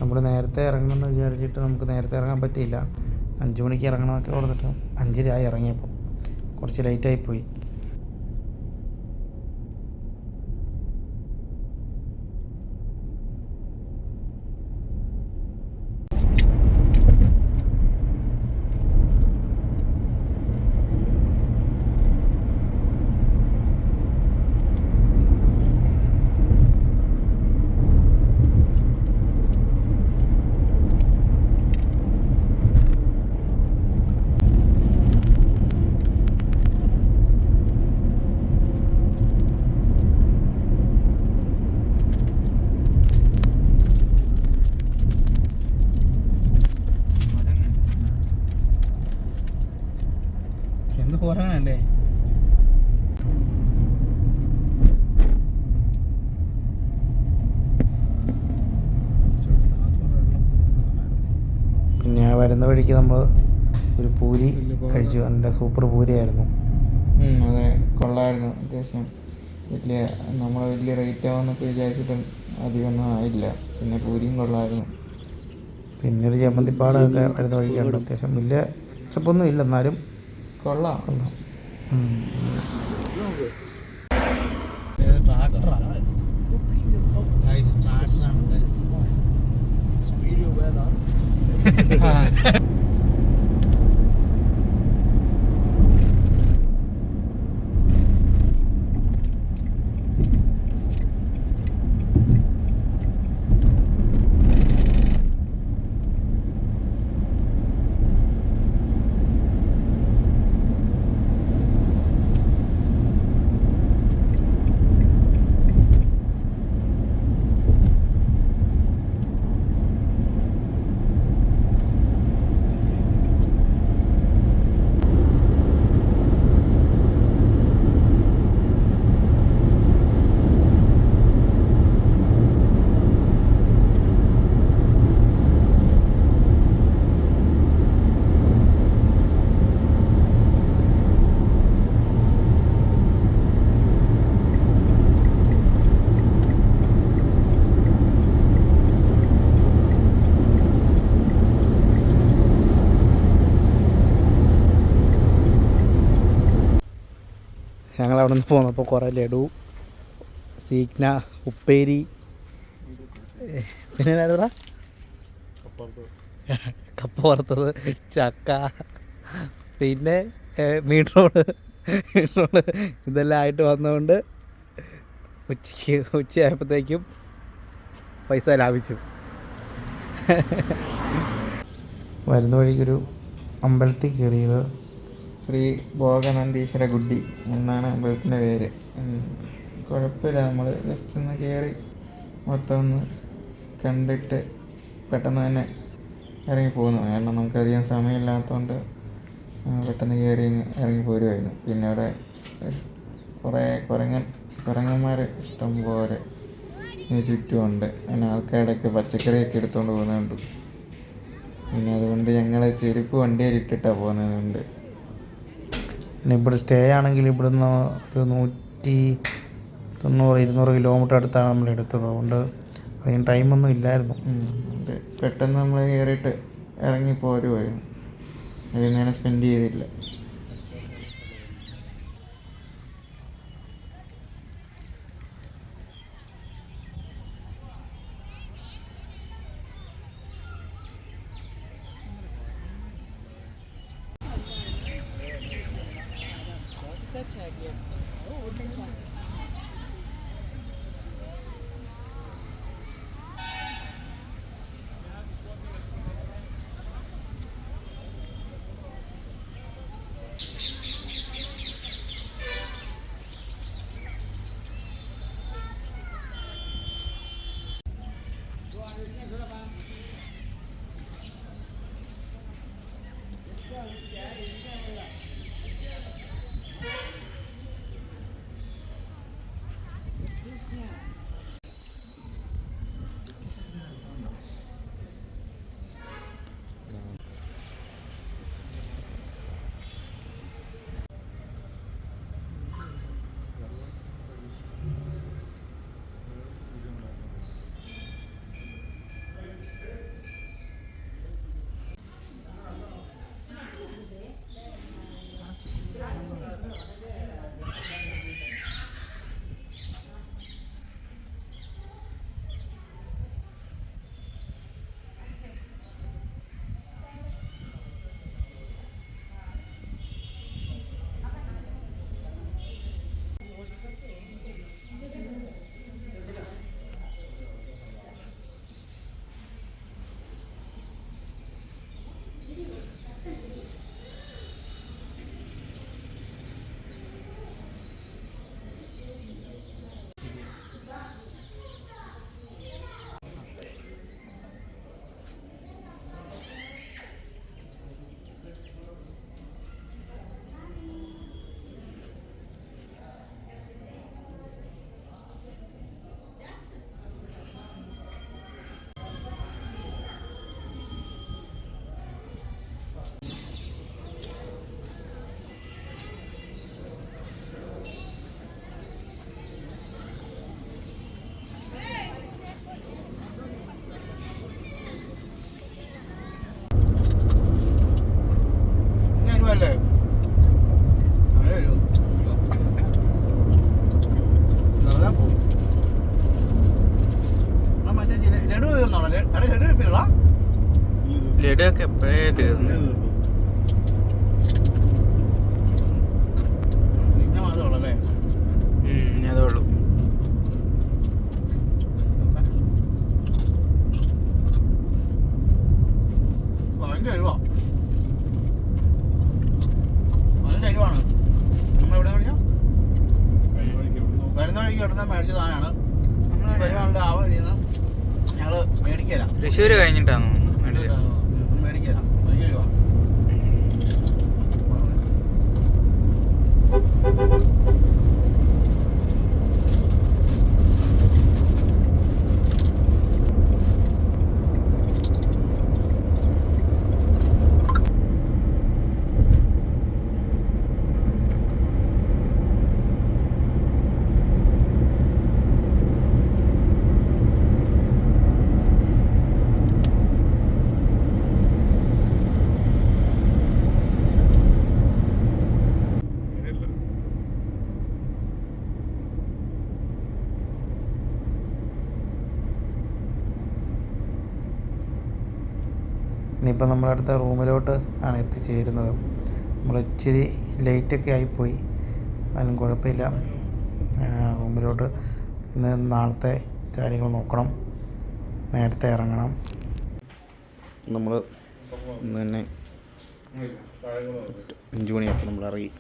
നമ്മൾ നേരത്തെ ഇറങ്ങണമെന്ന് വിചാരിച്ചിട്ട് നമുക്ക് നേരത്തെ ഇറങ്ങാൻ പറ്റിയില്ല. 5 മണിക്ക് ഇറങ്ങണമെന്നൊക്കെ പറഞ്ഞിട്ട് 5:30 ഇറങ്ങിയപ്പോൾ കുറച്ച് ലേറ്റായിപ്പോയി. എന്ത് പോരാനല്ലേ പിന്നെ വരുന്ന വഴിക്ക് നമ്മൾ ഒരു പൂരി കഴിച്ചു. നല്ല സൂപ്പർ പൂരിയായിരുന്നു. അതെ, കൊള്ളായിരുന്നു. അത്യാവശ്യം വലിയ റേറ്റ് ആവുമെന്നൊക്കെ വിചാരിച്ചിട്ടും അധികമൊന്നും ആയില്ല. പിന്നെ പൂരിയും കൊള്ളായിരുന്നു. പിന്നെ ഒരു ചമ്മന്തിപ്പാടൊക്കെ വരുന്ന വഴിക്കുണ്ട്. അത്യാവശ്യം വലിയ സ്റ്റെപ്പൊന്നും ഇല്ല, എന്നാലും കൊള്ളാം. ഞങ്ങൾ അവിടെ നിന്ന് പോന്നപ്പോൾ കുറേ ലഡു, സീഗ്ന, ഉപ്പേരി, പിന്നെ എന്നാ കപ്പ വറുത്തത്, ചക്ക, പിന്നെ മീൻ റോള് ഇതെല്ലാം ആയിട്ട് വന്നതുകൊണ്ട് ഉച്ചയായപ്പോഴത്തേക്കും പൈസ ലാഭിച്ചു. വരുന്ന വഴിക്കൊരു അമ്പലത്തിൽ കയറിയത്. ശ്രീ ഭോഗനന്ദീശ്വര ഗുഡി എന്നാണ് അമ്പലത്തിൻ്റെ പേര്. കുഴപ്പമില്ല, നമ്മൾ ജസ്റ്റ് ഒന്ന് കയറി മൊത്തം ഒന്ന് കണ്ടിട്ട് പെട്ടെന്ന് തന്നെ ഇറങ്ങിപ്പോകുന്നു. കാരണം നമുക്കധികം സമയമില്ലാത്തതുകൊണ്ട് പെട്ടെന്ന് കയറി ഇറങ്ങി പോരുമായിരുന്നു. പിന്നെ അവിടെ കുറേ കുരങ്ങന്മാർ ഇഷ്ടം പോലെ ചുറ്റുമുണ്ട്. പിന്നെ ആൾക്കാരൊക്കെ പച്ചക്കറിയൊക്കെ എടുത്തുകൊണ്ട് പോകുന്നുണ്ട്. പിന്നെ അതുകൊണ്ട് ഞങ്ങൾ ചെരുപ്പ് വണ്ടിയിൽ ഇട്ടിട്ടാണ് പോകുന്നതുകൊണ്ട്. പിന്നെ ഇവിടെ സ്റ്റേ ആണെങ്കിൽ ഇവിടുന്ന് ഒരു 190-200 കിലോമീറ്റർ അടുത്താണ് നമ്മൾ എടുത്തത്. അതുകൊണ്ട് അതിന് ടൈമൊന്നും ഇല്ലായിരുന്നു. പെട്ടെന്ന് നമ്മൾ കയറിയിട്ട് ഇറങ്ങി പോരുമായിരുന്നു. അതിൽ നേരം സ്പെൻഡ് ചെയ്തില്ല. ലഡുവൊക്കെ എപ്പോഴേ തീർന്നു. ഇനി അതേ ഉള്ളൂ. തൃശ്ശൂര് കഴിഞ്ഞിട്ടാണോ മേടിക്കാം. ഇനിയിപ്പോൾ നമ്മളടുത്ത റൂമിലോട്ട് ആണ് എത്തിച്ചേരുന്നത്. നമ്മൾ ഇച്ചിരി ലേറ്റൊക്കെ ആയിപ്പോയി, അതിനും കുഴപ്പമില്ല. റൂമിലോട്ട് ഇന്ന് നാളത്തെ കാര്യങ്ങൾ നോക്കണം, നേരത്തെ ഇറങ്ങണം. നമ്മൾ ഇന്ന് തന്നെ 5 മണിയായപ്പോൾ നമ്മൾ ഇറങ്ങി.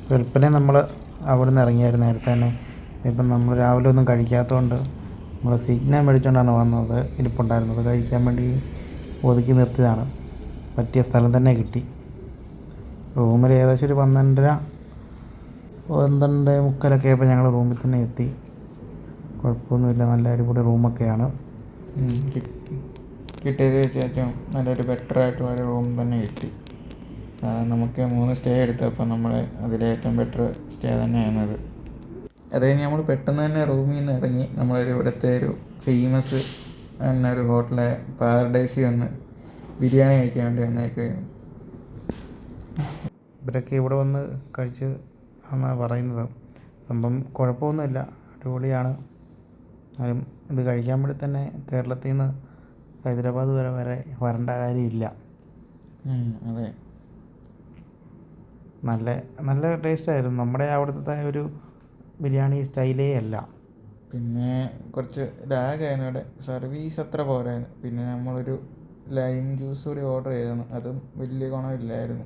വെളുപ്പിനെ നമ്മൾ അവിടെ നിന്ന് ഇറങ്ങിയായിരുന്നു നേരത്തെ തന്നെ. ഇപ്പം നമ്മൾ രാവിലെ ഒന്നും കഴിക്കാത്തതുകൊണ്ട് നമ്മൾ സിഗ്നൽ മേടിച്ചുകൊണ്ടാണ് വന്നത്. ഇരിപ്പുണ്ടായിരുന്നത് കഴിക്കാൻ വേണ്ടി ഒതുക്കി നിർത്തിയതാണ്. പറ്റിയ സ്ഥലം തന്നെ കിട്ടി. റൂമിൽ ഏകദേശം ഒരു 12:30 ആയപ്പോൾ ഞങ്ങൾ റൂമിൽ തന്നെ എത്തി. കുഴപ്പമൊന്നുമില്ല, നല്ല അടിപൊളി റൂമൊക്കെയാണ്. കിട്ടിയത് വെച്ചാൽ നല്ലൊരു ബെറ്ററായിട്ടുള്ള ഒരു റൂം തന്നെ കിട്ടി. നമുക്ക് 3 സ്റ്റേ എടുത്തപ്പോൾ നമ്മൾ അതിലേറ്റവും ബെറ്റർ സ്റ്റേ തന്നെയാണത്. അത് കഴിഞ്ഞ് നമ്മൾ പെട്ടെന്ന് തന്നെ റൂമിൽ നിന്ന് ഇറങ്ങി നമ്മളൊരു ഇവിടുത്തെ ഒരു ഫേമസ് എന്ന ഒരു ഹോട്ടലെ പാരഡൈസിൽ വന്ന് ബിരിയാണി കഴിക്കാൻ വേണ്ടി വന്നേക്കുകയായിരുന്നു. ഇവരൊക്കെ ഇവിടെ വന്ന് കഴിച്ച് എന്നാണ് പറയുന്നത്. സംഭവം കുഴപ്പമൊന്നുമില്ല, അടിപൊളിയാണ്. ആരും ഇത് കഴിക്കാൻ വേണ്ടി തന്നെ കേരളത്തിൽ നിന്ന് ഹൈദരാബാദ് വരെ വരേണ്ട കാര്യമില്ല. അതെ, നല്ല ടേസ്റ്റായിരുന്നു. നമ്മുടെ അവിടുത്തെ ഒരു ബിരിയാണി സ്റ്റൈലേ അല്ല. പിന്നെ കുറച്ച് ലാഗായിരുന്നു അവിടെ, സർവീസ് അത്ര പോരായിരുന്നു. പിന്നെ നമ്മളൊരു ലൈം ജ്യൂസ് കൂടി ഓർഡർ ചെയ്തിരുന്നു, അതും വലിയ ഗുണമില്ലായിരുന്നു.